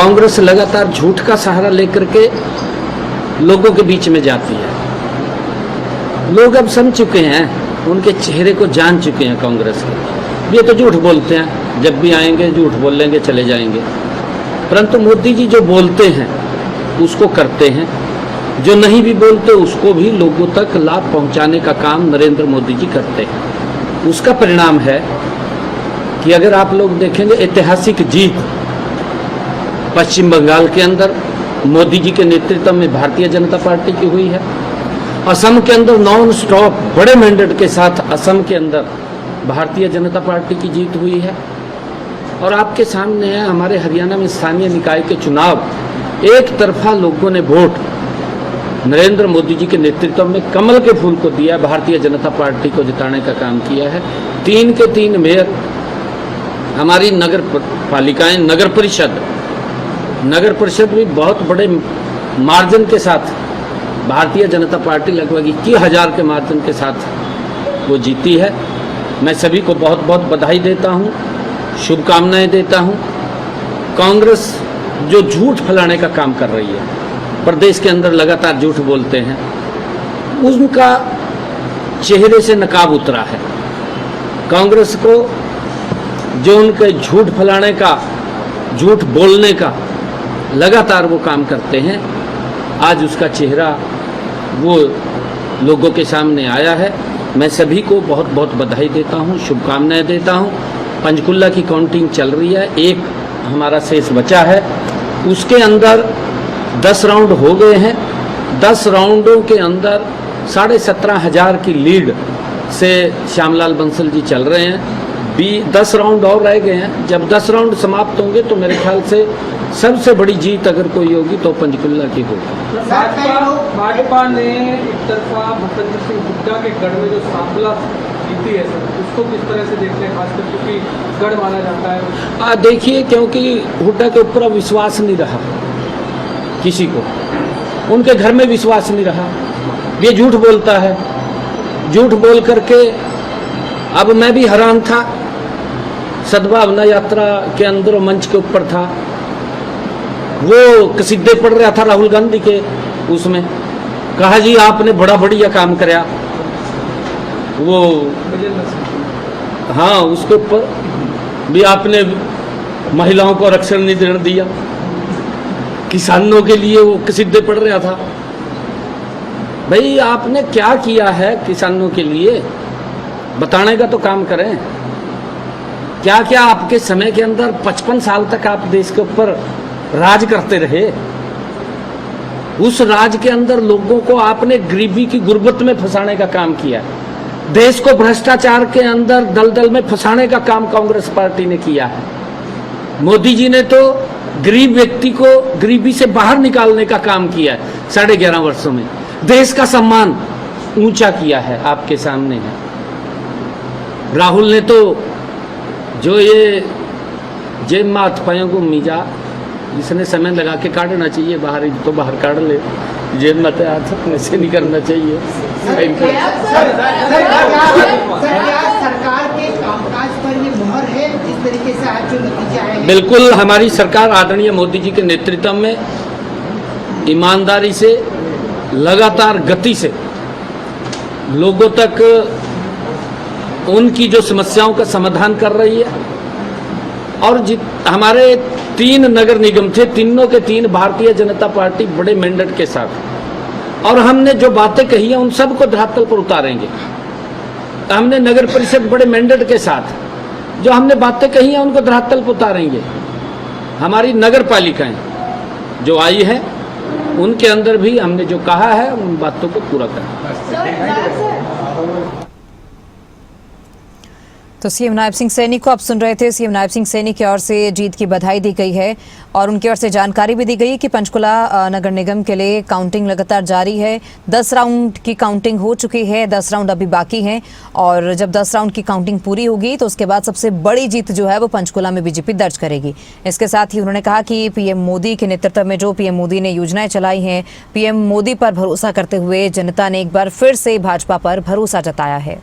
कांग्रेस लगातार झूठ का सहारा लेकर के लोगों के बीच में जाती है। लोग अब समझ चुके हैं, उनके चेहरे को जान चुके हैं कांग्रेस के। ये तो झूठ बोलते हैं, जब भी आएंगे झूठ बोल लेंगे, चले जाएंगे। परंतु मोदी जी जो बोलते हैं उसको करते हैं, जो नहीं भी बोलते उसको भी लोगों तक लाभ पहुंचाने का काम नरेंद्र मोदी जी करते हैं। उसका परिणाम है कि अगर आप लोग देखेंगे, ऐतिहासिक जीत पश्चिम बंगाल के अंदर मोदी जी के नेतृत्व में भारतीय जनता पार्टी की हुई है। असम के अंदर नॉन स्टॉप बड़े मैंडेट के साथ असम के अंदर भारतीय जनता पार्टी की जीत हुई है। और आपके सामने है हमारे हरियाणा में स्थानीय निकाय के चुनाव, एक तरफा लोगों ने वोट नरेंद्र मोदी जी के नेतृत्व में कमल के फूल को दिया, भारतीय जनता पार्टी को जिताने का काम किया है। 3 के 3 मेयर, हमारी नगर पालिकाएं, नगर परिषद भी बहुत बड़े मार्जिन के साथ भारतीय जनता पार्टी लगभग 21,000 के मार्जिन के साथ वो जीती है। मैं सभी को बहुत बहुत बधाई देता हूँ, शुभकामनाएं देता हूँ। कांग्रेस जो झूठ फैलाने का काम कर रही है, प्रदेश के अंदर लगातार झूठ बोलते हैं, उनका चेहरे से नकाब उतरा है। कांग्रेस को जो उनके झूठ फैलाने का, झूठ बोलने का लगातार वो काम करते हैं, आज उसका चेहरा वो लोगों के सामने आया है। मैं सभी को बहुत बहुत बधाई देता हूँ, शुभकामनाएं देता हूँ। पंचकुला की काउंटिंग चल रही है, एक हमारा शेष बचा है, उसके अंदर 10 राउंड हो गए हैं। 10 राउंडों के अंदर 17,500 की लीड से श्यामलाल बंसल जी चल रहे हैं। 10 राउंड और रह गए हैं। जब 10 राउंड समाप्त होंगे तो मेरे ख्याल से सबसे बड़ी जीत अगर कोई होगी तो पंचकुला की होगी। भाजपा ने एक तरफा भूपेंद्र सिंह हुड्डा के गढ़ में जो सांपला जीती है सर, उसको किस तरह से देखते हैं, खासकर क्योंकि गढ़ माना जाता है? देखिए, क्योंकि हुड्डा के ऊपर अब विश्वास नहीं रहा किसी को, उनके घर में विश्वास नहीं रहा। ये झूठ बोलता है, झूठ बोल करके अब मैं भी हैरान था। सद्भावना यात्रा के अंदर मंच के ऊपर था, वो कसीदे पढ़ रहा था राहुल गांधी के, उसमें कहा जी आपने बड़ा बढ़िया काम कराया। वो हाँ, उसके ऊपर भी आपने महिलाओं को आरक्षण नहीं देने दिया, किसानों के लिए वो कसीदे पढ़ रहा था। भाई आपने क्या किया है किसानों के लिए, बताने का तो काम करें। क्या क्या आपके समय के अंदर 55 साल तक आप देश के ऊपर राज करते रहे, उस राज के अंदर लोगों को आपने गरीबी की गुर्बत में फंसाने का काम किया। देश को भ्रष्टाचार के अंदर दलदल में फंसाने का काम कांग्रेस पार्टी ने किया है। मोदी जी ने तो गरीब व्यक्ति को गरीबी से बाहर निकालने का काम किया है। 11.5 वर्षों में देश का सम्मान ऊंचा किया है, आपके सामने है। राहुल ने तो जो ये जेब में हाथ पायों को मीजा, जिसने समय लगा के काटना चाहिए बाहर, तो बाहर काट ले, जेब में हाथ ऐसे नहीं करना चाहिए। सरकार के कामकाज पर ये मुहर है, जिस तरीके से आज जो नतीजे आए? बिल्कुल, हमारी सरकार आदरणीय मोदी जी के नेतृत्व में ईमानदारी से, लगातार गति से लोगों तक उनकी जो समस्याओं का समाधान कर रही है। और हमारे 3 नगर निगम थे, तीनों के 3 भारतीय जनता पार्टी बड़े मैंडेट के साथ, और हमने जो बातें कही हैं उन सबको धरातल पर उतारेंगे। हमने नगर परिषद बड़े मैंडेट के साथ जो हमने बातें कही हैं उनको धरातल पर उतारेंगे। हमारी नगर पालिकाएं जो आई है उनके अंदर भी हमने जो कहा है उन बातों को पूरा करें। तो सीएम नायब सिंह सैनी को आप सुन रहे थे। सीएम नायब सिंह सैनी की ओर से जीत की बधाई दी गई है और उनकी ओर से जानकारी भी दी गई कि पंचकुला नगर निगम के लिए काउंटिंग लगातार जारी है। 10 राउंड की काउंटिंग हो चुकी है, 10 राउंड अभी बाकी हैं और जब 10 राउंड की काउंटिंग पूरी होगी तो उसके बाद सबसे बड़ी जीत जो है वो पंचकुला में बीजेपी दर्ज करेगी। इसके साथ ही उन्होंने कहा कि पीएम मोदी के नेतृत्व में जो पीएम मोदी ने योजनाएं चलाई हैं, पीएम मोदी पर भरोसा करते हुए जनता ने एक बार फिर से भाजपा पर भरोसा जताया है।